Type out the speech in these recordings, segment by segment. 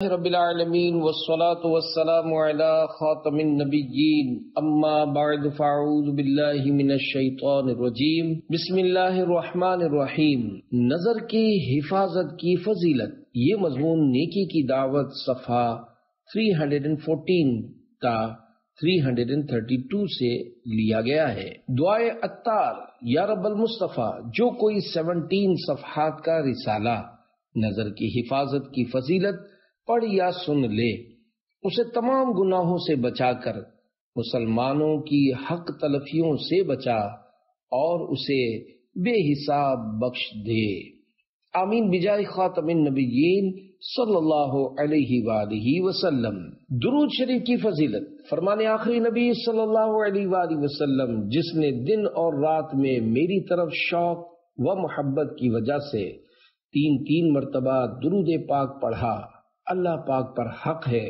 رب العالمین والصلاة والسلام علی خاتم النبیین اما بعد فاعوذ باللہ من الشیطان الرجیم بسم اللہ الرحمن الرحیم۔ نظر کی حفاظت کی فضیلت، یہ مضمون نیکی کی دعوت صفحہ 314 تا 332 سے لیا گیا ہے۔ دعائے عطار یا رب المصطفیٰ، جو کوئی 17 صفحات کا رسالہ نظر کی حفاظت کی فضیلت پڑھ یا سن لے، اسے تمام گناہوں سے بچا کر مسلمانوں کی حق تلفیوں سے بچا اور اسے بے حساب بخش دے۔ آمین بجائے خاتم النبیین صلی اللہ علیہ وآلہ وسلم۔ درود شریف کی فضیلت، فرمان آخری نبی صلی اللہ علیہ وآلہ وسلم، جس نے دن اور رات میں میری طرف شوق و محبت کی وجہ سے 3 مرتبہ درود پاک پڑھا، اللہ پاک پر حق ہے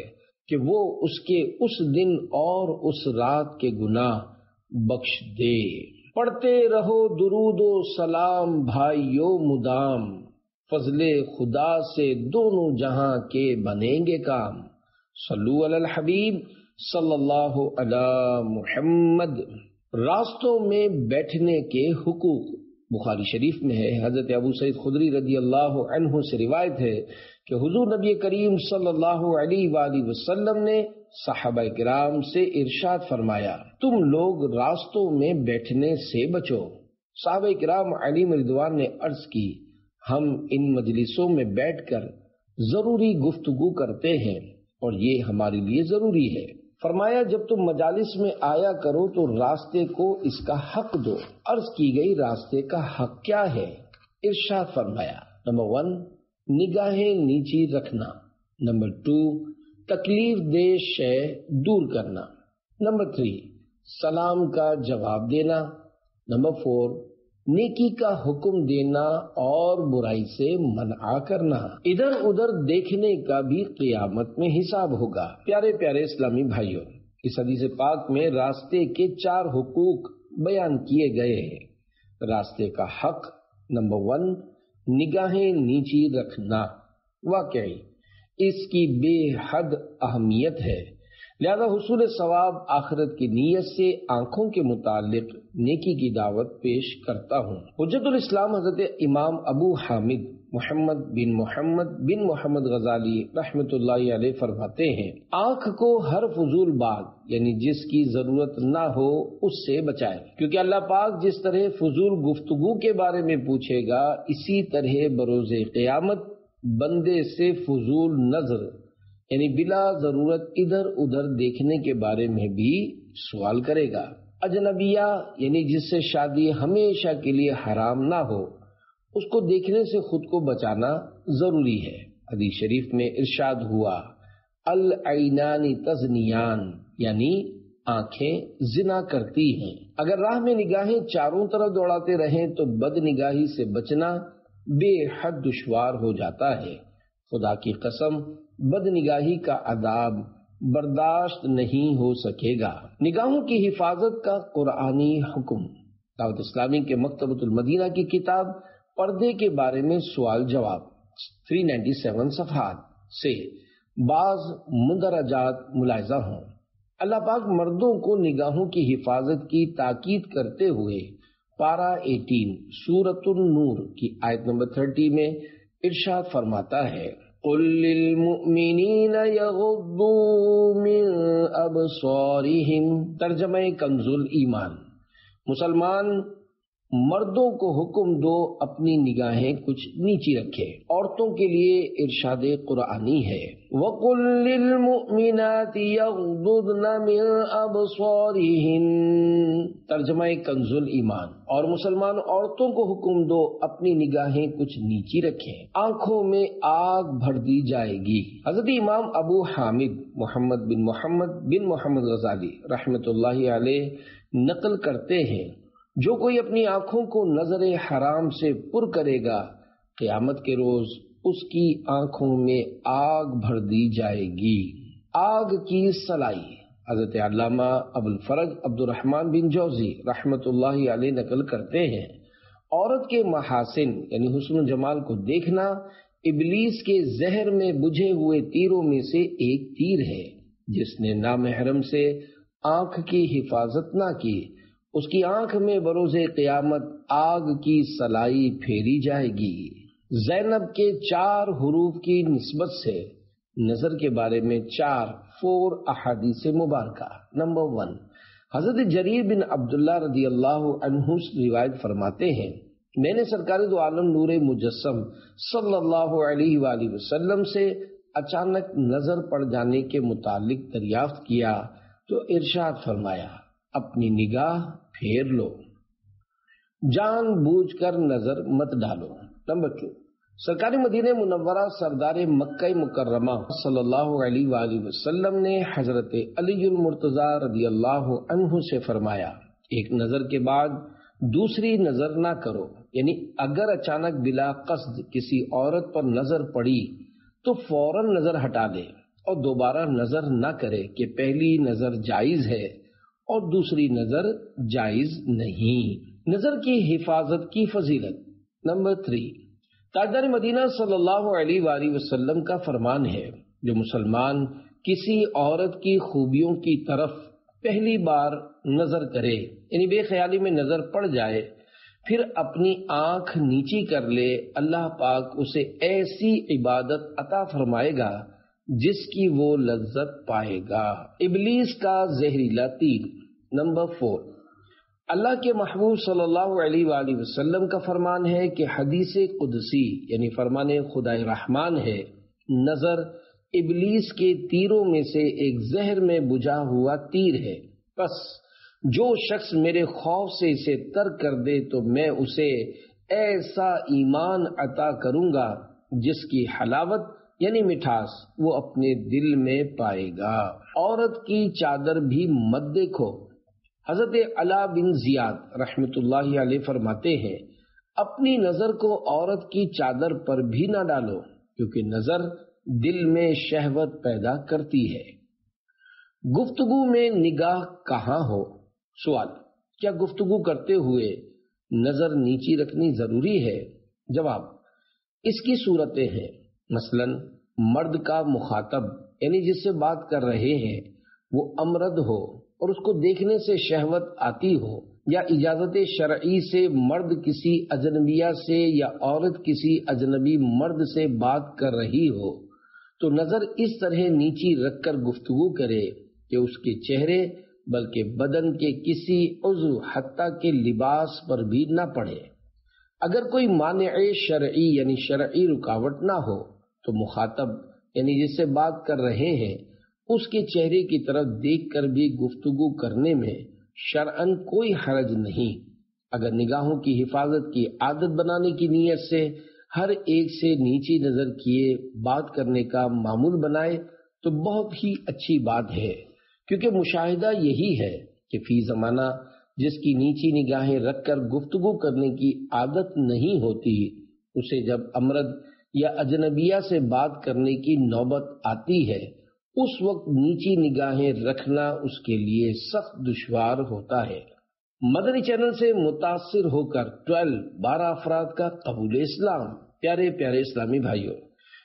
کہ وہ اس کے اس دن اور اس رات کے گناہ بخش دے۔ پڑھتے رہو درود و سلام بھائیو مدام، فضل خدا سے دونوں جہاں کے بنیں گے کام۔ صلو علی الحبیب صلی اللہ علی محمد۔ راستوں میں بیٹھنے کے حقوق بخاری شریف میں ہے۔ حضرت ابو سعید خدری رضی اللہ عنہ سے روایت ہے کہ حضور نبی کریم صلی اللہ علیہ وآلہ وسلم نے صحابہ کرام سے ارشاد فرمایا، تم لوگ راستوں میں بیٹھنے سے بچو۔ صحابہ کرام علیہم رضوان نے عرض کی، ہم ان مجلسوں میں بیٹھ کر ضروری گفتگو کرتے ہیں اور یہ ہمارے لیے ضروری ہے۔ فرمایا، جب تم مجالس میں آیا کرو تو راستے کو اس کا حق دو۔ عرض کی گئی، راستے کا حق کیا ہے؟ ارشاد فرمایا، نمبر 1 نگاہیں نیچی رکھنا، نمبر 2 تکلیف دہ شے دور کرنا، نمبر 3 سلام کا جواب دینا، نمبر 4 نیکی کا حکم دینا اور برائی سے منع کرنا۔ ادھر ادھر دیکھنے کا بھی قیامت میں حساب ہوگا۔ پیارے پیارے اسلامی بھائیوں، اس حدیث پاک میں راستے کے 4 حقوق بیان کیے گئے ہیں۔ راستے کا حق، نمبر 1 نگاہیں نیچی رکھنا۔ واقعی اس کی بے حد اہمیت ہے، لہذا حصول ثواب آخرت کی نیت سے آنکھوں کے متعلق نیکی کی دعوت پیش کرتا ہوں۔ حجت الاسلام حضرت امام ابو حامد محمد بن محمد غزالی رحمۃ اللہ علیہ فرماتے ہیں، آنکھ کو ہر فضول بات یعنی جس کی ضرورت نہ ہو اس سے بچائے، کیونکہ اللہ پاک جس طرح فضول گفتگو کے بارے میں پوچھے گا، اسی طرح بروز قیامت بندے سے فضول نظر یعنی بلا ضرورت ادھر ادھر دیکھنے کے بارے میں بھی سوال کرے گا۔ اجنبیہ یعنی جس سے شادی ہمیشہ کے لیے حرام نہ ہو، اس کو دیکھنے سے خود کو بچانا ضروری ہے۔ حدیث شریف میں ارشاد ہوا، العینان تزنیان، یعنی آنکھیں زنا کرتی ہیں۔ اگر راہ میں نگاہیں چاروں طرف دوڑاتے رہیں تو بد نگاہی سے بچنا بے حد دشوار ہو جاتا ہے۔ خدا کی قسم، بد نگاہی کا عذاب برداشت نہیں ہو سکے گا۔ نگاہوں کی حفاظت کا قرآنی حکم۔ دعوت اسلامی کے مکتبۃ المدینہ کی کتاب پردے کے بارے میں سوال جواب 397 صفحات سے بعض مندرجات ملاحظہ ہوں۔ اللہ پاک مردوں کو نگاہوں کی حفاظت کی تاکید کرتے ہوئے پارہ 18 سورۃ النور کی آیت نمبر 30 میں ارشاد فرماتا ہے، قل للمؤمنین یغضوا من ابصارہم۔ ترجمہ کنز الایمان، مسلمان مردوں کو حکم دو اپنی نگاہیں کچھ نیچی رکھے۔ عورتوں کے لیے ارشاد قرآنی ہے، وَقُل لِّلْمُؤْمِنَاتِ يَغْضُضْنَ مِنْ أَبْصَارِهِنَّ۔ ترجمہ کنز الایمان، اور مسلمان عورتوں کو حکم دو اپنی نگاہیں کچھ نیچی رکھیں، آنکھوں میں آگ بھر دی جائے گی۔ حضرت امام ابو حامد محمد بن محمد غزالی رحمۃ اللہ علیہ نقل کرتے ہیں، جو کوئی اپنی آنکھوں کو نظر حرام سے پر کرے گا، قیامت کے روز اس کی آنکھوں میں آگ بھر دی جائے گی۔ آگ کی سلائی، حضرت علامہ ابو الفرج عبد الرحمن بن جوزی رحمۃ اللہ علیہ نقل کرتے ہیں، عورت کے محاسن یعنی حسن و جمال کو دیکھنا ابلیس کے زہر میں بجھے ہوئے تیروں میں سے ایک تیر ہے۔ جس نے نامحرم سے آنکھ کی حفاظت نہ کی، اس کی آنکھ میں بروز قیامت آگ کی سلائی پھیری جائے گی۔ زینب کے 4 حروف کی نسبت سے نظر کے بارے میں 4 احادیث مبارکہ۔ نمبر 1، حضرت جریر بن عبداللہ رضی اللہ عنہ روایت فرماتے ہیں، میں نے سرکار دو عالم نور مجسم صلی اللہ علیہ وآلہ وسلم سے اچانک نظر پڑ جانے کے متعلق دریافت کیا تو ارشاد فرمایا، اپنی نگاہ پھیر لو، جان بوجھ کر نظر مت ڈالو۔ نمبر 2، سرکار مدینہ منورہ سردار مکہ مکرمہ صلی اللہ علیہ وآلہ وسلم نے حضرت علی المرتضیٰ رضی اللہ عنہ سے فرمایا، ایک نظر کے بعد دوسری نظر نہ کرو، یعنی اگر اچانک بلا قصد کسی عورت پر نظر پڑی تو فوراً نظر ہٹا لے اور دوبارہ نظر نہ کرے کہ پہلی نظر جائز ہے اور دوسری نظر جائز نہیں۔ نظر کی حفاظت کی فضیلت۔ نمبر 3، تاجدار مدینہ صلی اللہ علیہ وآلہ وسلم کا فرمان ہے، جو مسلمان کسی عورت کی خوبیوں کی طرف پہلی بار نظر کرے، یعنی بے خیالی میں نظر پڑ جائے، پھر اپنی آنکھ نیچی کر لے، اللہ پاک اسے ایسی عبادت عطا فرمائے گا جس کی وہ لذت پائے گا۔ ابلیس کا زہریلا تیر۔ نمبر 4، اللہ کے محبوب صلی اللہ علیہ وآلہ وسلم کا فرمان ہے کہ حدیث قدسی یعنی فرمان خدائے رحمان ہے، نظر ابلیس کے تیروں میں سے ایک زہر میں بجھا ہوا تیر ہے، بس جو شخص میرے خوف سے اسے ترک کر دے تو میں اسے ایسا ایمان عطا کروں گا جس کی حلاوت یعنی مٹھاس وہ اپنے دل میں پائے گا۔ عورت کی چادر بھی مت دیکھو۔ حضرت علا بن زیاد رحمۃ اللہ علیہ فرماتے ہیں، اپنی نظر کو عورت کی چادر پر بھی نہ ڈالو، کیونکہ نظر دل میں شہوت پیدا کرتی ہے۔ گفتگو میں نگاہ کہاں ہو؟ سوال، کیا گفتگو کرتے ہوئے نظر نیچی رکھنی ضروری ہے؟ جواب، اس کی صورتیں ہیں، مثلا مرد کا مخاطب یعنی جس سے بات کر رہے ہیں وہ امرد ہو اور اس کو دیکھنے سے شہوت آتی ہو، یا اجازت شرعی سے مرد کسی اجنبیہ سے یا عورت کسی اجنبی مرد سے بات کر رہی ہو، تو نظر اس طرح نیچی رکھ کر گفتگو کرے کہ اس کے چہرے بلکہ بدن کے کسی عضو حتیٰ کہ لباس پر بھی نہ پڑے۔ اگر کوئی مانع شرعی یعنی شرعی رکاوٹ نہ ہو تو مخاطب یعنی جس سے بات کر رہے ہیں اس کے چہرے کی طرف دیکھ کر بھی گفتگو کرنے میں شرعاً کوئی حرج نہیں۔ اگر نگاہوں کی حفاظت کی عادت بنانے کی نیت سے ہر ایک سے نیچی نظر کیے بات کرنے کا معمول بنائے تو بہت ہی اچھی بات ہے، کیونکہ مشاہدہ یہی ہے کہ فی زمانہ جس کی نیچی نگاہیں رکھ کر گفتگو کرنے کی عادت نہیں ہوتی، اسے جب امرد یا اجنبیہ سے بات کرنے کی نوبت آتی ہے اس وقت نیچی نگاہیں رکھنا اس کے لیے سخت دشوار ہوتا ہے۔ مدنی چینل سے متاثر ہو کر 12 افراد کا قبول اسلام۔ پیارے پیارے اسلامی بھائیوں،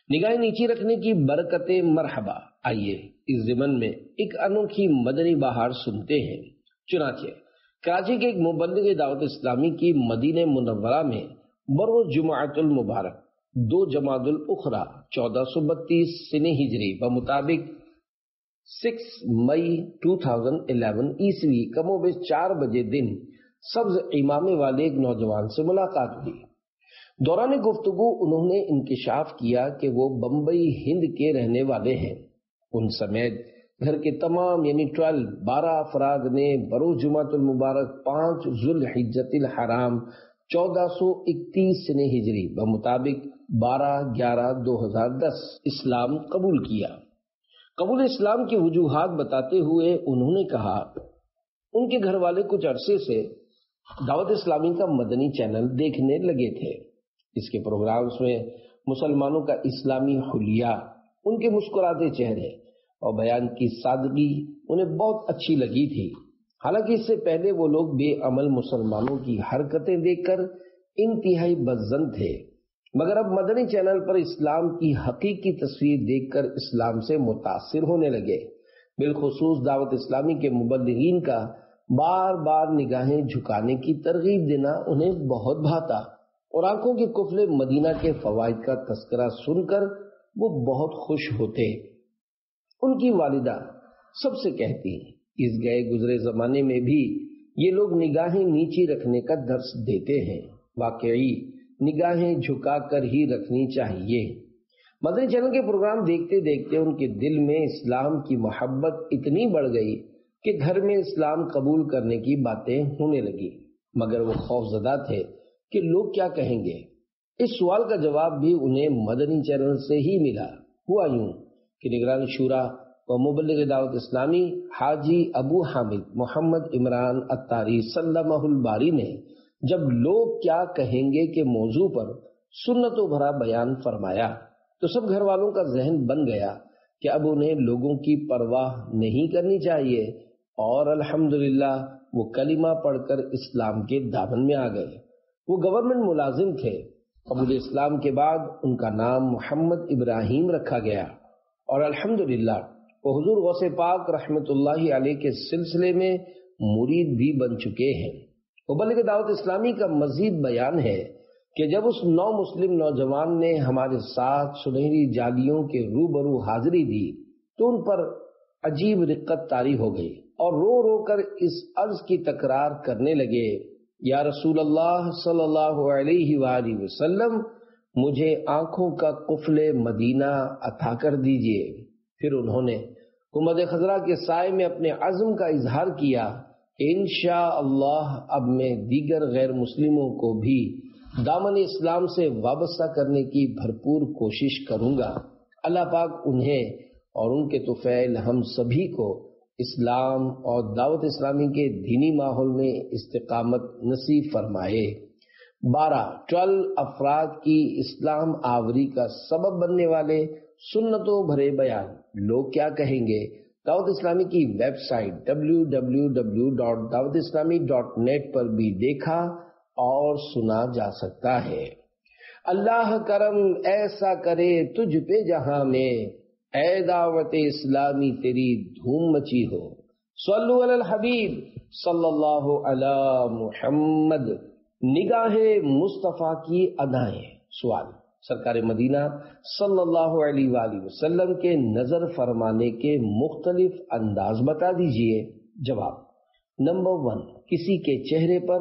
نگاہیں نیچی رکھنے کی برکت مرحبا۔ آئیے اس ضمن میں ایک انوکھی مدنی بہار سنتے ہیں۔ چنانچہ کراچی کے ایک مبلغ دعوت اسلامی کی مدینہ منورہ میں بروز جمعۃ المبارک 2 جمادی الاخری 1432 سنہ ہجری بمطابق 6 مئی 2011 عیسوی کم و بیش 4 بجے دن سبز امامے والے ایک نوجوان سے ملاقات ہوئی۔ دوران گفتگو انہوں نے انکشاف کیا کہ وہ بمبئی ہند کے رہنے والے ہیں۔ ان سمیت گھر کے تمام یعنی 12 افراد نے بروز جمعۃ المبارک 5 ذوالحجۃ الحرام 1431 سنہ ہجری بمطابق 12/11/2010 اسلام قبول کیا۔ قبول اسلام کی وجوہات بتاتے ہوئے انہوں نے کہا ان کے گھر والے کچھ عرصے سے دعوت اسلامی کا مدنی چینل دیکھنے لگے تھے۔ اس کے پروگرامز میں مسلمانوں کا اسلامی حلیہ، ان کے مسکراتے چہرے اور بیان کی سادگی انہیں بہت اچھی لگی تھی۔ حالانکہ اس سے پہلے وہ لوگ بے عمل مسلمانوں کی حرکتیں دیکھ کر انتہائی بدظن تھے۔ مگر اب مدنی چینل پر اسلام کی حقیقی تصویر دیکھ کر اسلام سے متاثر ہونے لگے۔ بالخصوص دعوت اسلامی کے مبلغین کا بار بار نگاہیں جھکانے کی ترغیب دینا انہیں بہت بھاتا، اور آنکھوں کے قفل مدینہ کے فوائد کا تذکرہ سن کر وہ بہت خوش ہوتے۔ ان کی والدہ سب سے کہتی، اس گئے گزرے زمانے میں بھی یہ لوگ نگاہیں نیچی رکھنے کا درس دیتے ہیں، واقعی نگاہیں جھکا کر ہی رکھنی چاہیے۔ مدنی چینل کے پروگرام دیکھتے دیکھتے ان کے دل میں اسلام کی محبت اتنی بڑھ گئی کہ گھر میں اسلام قبول کرنے کی باتیں ہونے لگی، مگر وہ خوف زدہ تھے کہ لوگ کیا کہیں گے۔ اس سوال کا جواب بھی انہیں مدنی چینل سے ہی ملا۔ ہوا یوں کہ نگران شورا و مبلغ دعوت اسلامی حاجی ابو حامد محمد عمران اتاری سلمہ الباری نے جب لوگ کیا کہیں گے کے موضوع پر سنتوں بھرا بیان فرمایا تو سب گھر والوں کا ذہن بن گیا کہ اب انہیں لوگوں کی پرواہ نہیں کرنی چاہیے، اور الحمدللہ وہ کلمہ پڑھ کر اسلام کے دامن میں آ گئے۔ وہ گورنمنٹ ملازم تھے۔ قبول اسلام کے بعد ان کا نام محمد ابراہیم رکھا گیا، اور الحمدللہ وہ حضور غوث پاک رحمت اللہ علیہ کے سلسلے میں مرید بھی بن چکے ہیں۔ مبلغ دعوت اسلامی کا مزید بیان ہے کہ جب اس نو مسلم نوجوان نے ہمارے ساتھ سنہری جالیوں کے روبرو حاضری دی تو ان پر عجیب رقت طاری ہو گئی، اور رو رو کر اس عرض کی تکرار کرنے لگے، یا رسول اللہ صلی اللہ علیہ وآلہ وسلم، مجھے آنکھوں کا قفل مدینہ عطا کر دیجئے۔ پھر انہوں نے حکومت خضرا کے سائے میں اپنے عزم کا اظہار کیا کہ انشاءاللہ اب میں دیگر غیر مسلموں کو بھی دامن اسلام سے وابستہ کرنے کی بھرپور کوشش کروں گا۔ اللہ پاک انہیں اور ان کے طفیل ہم سبھی کو اسلام اور دعوت اسلامی کے دینی ماحول میں استقامت نصیب فرمائے۔ 12 افراد کی اسلام آوری کا سبب بننے والے سنتوں بھرے بیان۔ لوگ کیا کہیں گے دعوت اسلامی کی ویب سائٹ www.dawatislami.net پر بھی دیکھا اور سنا جا سکتا ہے۔ اللہ کرم ایسا کرے تجھ پہ جہاں میں، اے دعوت اسلامی تیری دھوم مچی ہو۔ صلو علی الحبیب صلی اللہ علی محمد۔ نگاہ مصطفیٰ کی ادائیں۔ سوال، سرکار مدینہ صلی اللہ علیہ وآلہ وسلم کے نظر فرمانے کے مختلف انداز بتا دیجئے۔ جواب، نمبر 1، کسی کے چہرے پر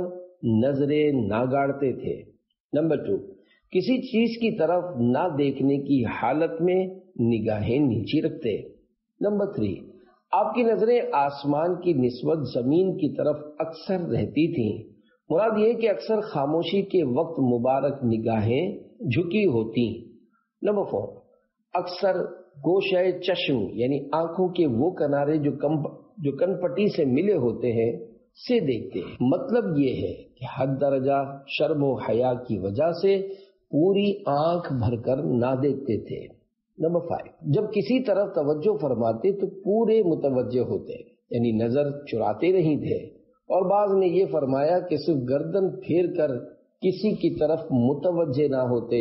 نظریں نہ گاڑتے تھے۔ نمبر 2، کسی چیز کی طرف نہ دیکھنے کی حالت میں نگاہیں نیچی رکھتے۔ نمبر 3، آپ کی نظریں آسمان کی نسبت زمین کی طرف اکثر رہتی تھیں۔ مراد یہ کہ اکثر خاموشی کے وقت مبارک نگاہیں جھکی ہوتی۔ نمبر 4، اکثر گوشۂ چشم یعنی آنکھوں کے وہ کنارے جو کن پٹی سے ملے ہوتے ہیں سے دیکھتے ہیں۔ مطلب یہ ہے کہ حد درجہ شرم و حیا کی وجہ سے پوری آنکھ بھر کر نہ دیکھتے تھے۔ نمبر 5، جب کسی طرف توجہ فرماتے تو پورے متوجہ ہوتے، یعنی نظر چراتے نہیں تھے۔ اور بعض نے یہ فرمایا کہ صرف گردن پھیر کر کسی کی طرف متوجہ نہ ہوتے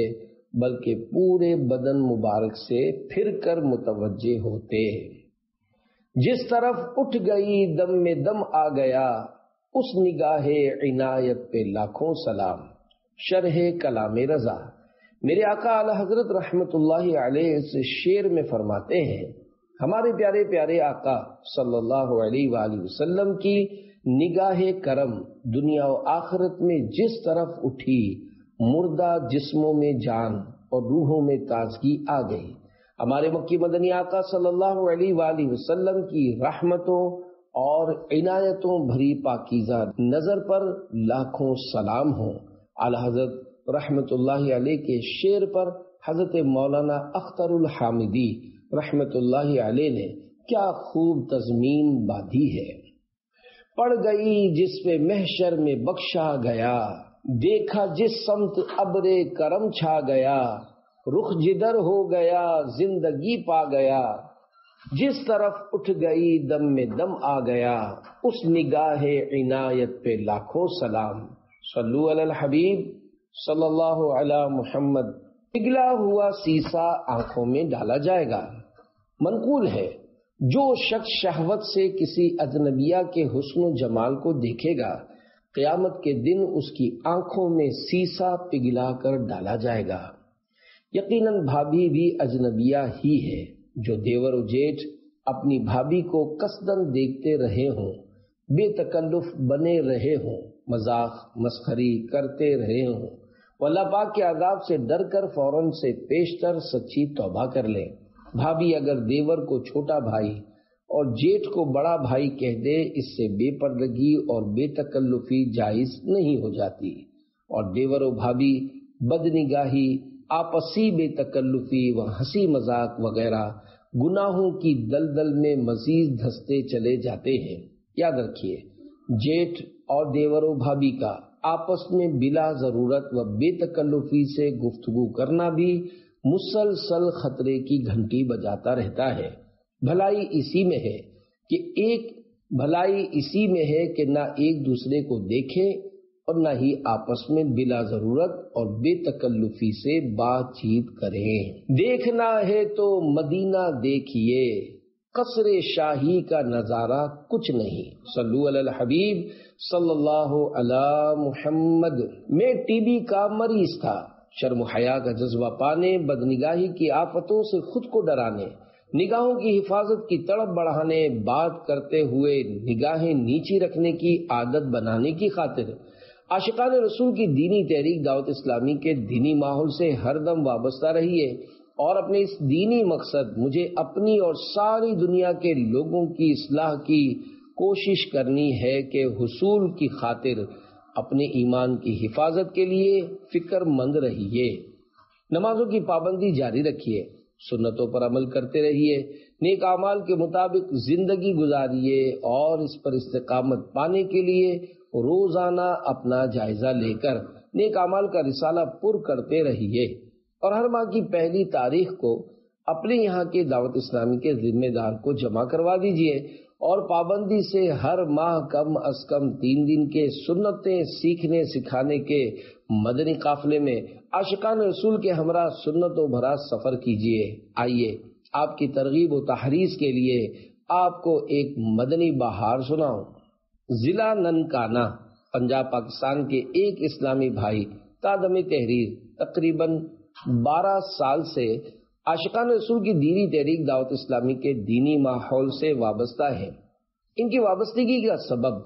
بلکہ پورے بدن مبارک سے پھر کر متوجہ ہوتے۔ جس طرف اٹھ گئی دم میں دم آ گیا، اس نگاہ عنایت پہ لاکھوں سلام۔ شرح کلام رضا۔ میرے آقا اعلی حضرت رحمت اللہ علیہ اس شعر میں فرماتے ہیں، ہمارے پیارے پیارے آقا صلی اللہ علیہ وآلہ وسلم کی نگاہ کرم دنیا و آخرت میں جس طرف اٹھی، مردہ جسموں میں جان اور روحوں میں تازگی آ گئی۔ ہمارے مکی مدنی آقا صلی اللہ علیہ وآلہ وسلم کی رحمتوں اور عنایتوں بھری پاکیزہ نظر پر لاکھوں سلام ہوں۔ اعلی حضرت رحمت اللہ علیہ کے شعر پر حضرت مولانا اختر الحامدی رحمت اللہ علیہ نے کیا خوب تضمین باندھی ہے۔ پڑ گئی جس پہ محشر میں بخشا گیا، دیکھا جس سمت ابر کرم چھا گیا، رخ جدھر ہو گیا زندگی پا گیا، جس طرف اٹھ گئی دم میں دم آ گیا، اس نگاہ عنایت پہ لاکھوں سلام۔ صلو علی الحبیب صلی اللہ علی محمد۔ پگھلا ہوا سیسا آنکھوں میں ڈالا جائے گا۔ منقول ہے جو شخص شہوت سے کسی اجنبیہ کے حسن و جمال کو دیکھے گا، قیامت کے دن اس کی آنکھوں میں سیسا پگھلا کر ڈالا جائے گا۔ یقیناً بھابھی بھی اجنبیہ ہی ہے۔ جو دیور و جیٹھ اپنی بھابھی کو قصدن دیکھتے رہے ہوں، بے تکلف بنے رہے ہوں، مذاق مسخری کرتے رہے ہوں، وہ اللہ پاک کے عذاب سے ڈر کر فوراً سے پیشتر سچی توبہ کر لیں۔ بھابھی اگر دیور کو چھوٹا بھائی اور جیٹھ کو بڑا بھائی کہہ دے، اس سے بے پردگی اور بے تکلفی جائز نہیں ہو جاتی، اور دیور و بھابھی بدنگاہی، آپسی بے تکلفی و ہنسی مذاق وغیرہ گناہوں کی دلدل میں مزید دھستے چلے جاتے ہیں۔ یاد رکھیے، جیٹھ اور دیور و بھابھی کا آپس میں بلا ضرورت و بے تکلفی سے گفتگو کرنا بھی مسلسل خطرے کی گھنٹی بجاتا رہتا ہے۔ بھلائی اسی میں ہے کہ نہ ایک دوسرے کو دیکھیں اور نہ ہی آپس میں بلا ضرورت اور بے تکلفی سے بات چیت کریں۔ دیکھنا ہے تو مدینہ دیکھیے، قصر شاہی کا نظارہ کچھ نہیں۔ صلو علی الحبیب صلی اللہ علی محمد۔ میں ٹی بی کا مریض تھا۔ شرم و حیا کا جذبہ پانے، بدنگاہی کی آفتوں سے خود کو ڈرانے، نگاہوں کی حفاظت کی تڑپ بڑھانے، بات کرتے ہوئے نگاہیں نیچی رکھنے کی عادت بنانے کی خاطر عاشقان رسول کی دینی تحریک دعوت اسلامی کے دینی ماحول سے ہر دم وابستہ رہیے، اور اپنے اس دینی مقصد مجھے اپنی اور ساری دنیا کے لوگوں کی اصلاح کی کوشش کرنی ہے کہ حصول کی خاطر اپنے ایمان کی حفاظت کے لیے فکر مند رہیے، نمازوں کی پابندی جاری رکھیے، سنتوں پر عمل کرتے رہیے، نیک اعمال کے مطابق زندگی گزاریے، اور اس پر استقامت پانے کے لیے روزانہ اپنا جائزہ لے کر نیک اعمال کا رسالہ پر کرتے رہیے، اور ہر ماہ کی پہلی تاریخ کو اپنے یہاں کے دعوت اسلامی کے ذمہ دار کو جمع کروا دیجیے، اور پابندی سے ہر ماہ کم از کم 3 دن کے سنتیں سیکھنے سکھانے کے مدنی قافلے میں عاشقان رسول کے ہمراہ سنتوں بھرا سفر کیجیے۔ آئیے آپ کی ترغیب و تحریض کے لیے آپ کو ایک مدنی بہار سناؤں۔ ضلع ننکانہ پنجاب پاکستان کے ایک اسلامی بھائی تادم تحریر تقریباً 12 سال سے عاشقان رسول کی دینی تحریک دعوت اسلامی کے دینی ماحول سے وابستہ ہیں۔ ان کی وابستگی کا سبب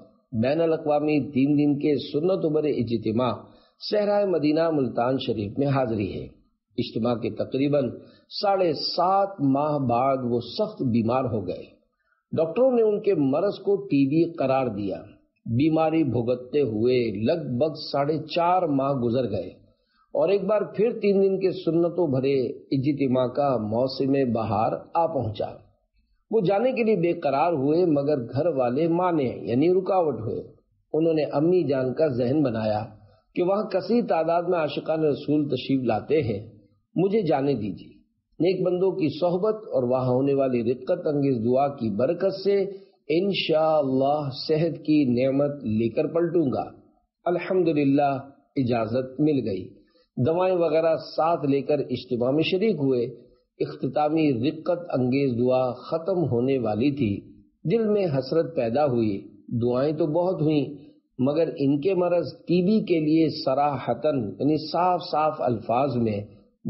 بین الاقوامی 3 دن کے سنت بر اجتماع صحرائے مدینہ ملتان شریف میں حاضری ہے۔ اجتماع کے تقریباً 7.5 ماہ بعد وہ سخت بیمار ہو گئے۔ ڈاکٹروں نے ان کے مرض کو ٹی بی قرار دیا۔ بیماری بھگتتے ہوئے لگ بھگ 4.5 ماہ گزر گئے، اور ایک بار پھر 3 دن کے سنتوں بھرے اجتماع کا موسم بہار آ پہنچا۔ وہ جانے کے لیے بے قرار ہوئے، مگر گھر والے مانے یعنی رکاوٹ ہوئے۔ انہوں نے امی جان کا ذہن بنایا کہ وہاں کثیر تعداد میں عاشقان رسول تشریف لاتے ہیں، مجھے جانے دیجیے۔ نیک بندوں کی صحبت اور وہاں ہونے والی رقت انگیز دعا کی برکت سے انشاءاللہ صحت کی نعمت لے کر پلٹوں گا۔ الحمدللہ اجازت مل گئی۔ دوائیں وغیرہ ساتھ لے کر اجتماع میں شریک ہوئے۔ اختتامی رقت انگیز دعا ختم ہونے والی تھی۔ دل میں حسرت پیدا ہوئی۔ دعائیں تو بہت ہوئیں، مگر ان کے مرض ٹی بی کے لیے صراحتاً یعنی صاف صاف الفاظ میں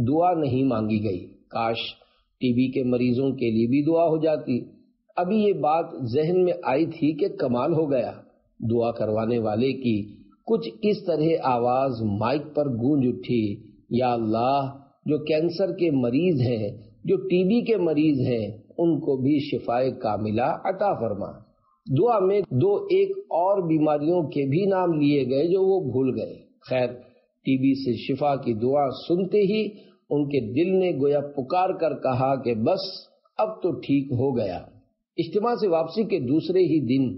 دعا نہیں مانگی گئی۔ کاش ٹی بی کے مریضوں کے لیے بھی دعا ہو جاتی۔ ابھی یہ بات ذہن میں آئی تھی کہ کمال ہو گیا۔ دعا کروانے والے کی کچھ اس طرح آواز مائک پر گونج اٹھی، یا اللہ، جو کینسر کے مریض ہیں، جو ٹی بی کے مریض ہیں، ان کو بھی شفائے کاملہ عطا فرما۔ دعا میں 2 اور بیماریوں کے بھی نام لیے گئے جو وہ بھول گئے۔ خیر، ٹی بی سے شفا کی دعا سنتے ہی ان کے دل نے گویا پکار کر کہا کہ بس اب تو ٹھیک ہو گیا۔ اجتماع سے واپسی کے دوسرے ہی دن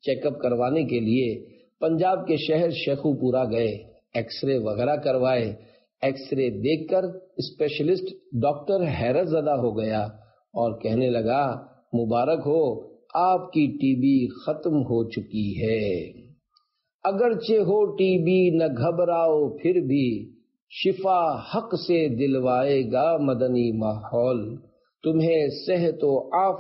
چیک اپ کروانے کے لیے پنجاب کے شہر شیخو پورا گئے۔ ایکس رے وغیرہ کروائے۔ ایکس رے دیکھ کر اسپیشلسٹ ڈاکٹر حیرت زدہ ہو گیا اور کہنے لگا، مبارک ہو، آپ کی ٹی بی ختم ہو چکی ہے۔ اگرچہ ہو ٹی بی نہ گھبراؤ پھر بھی، شفا حق سے دلوائے گا مدنی ماحول، تمہیں صحت و عافیت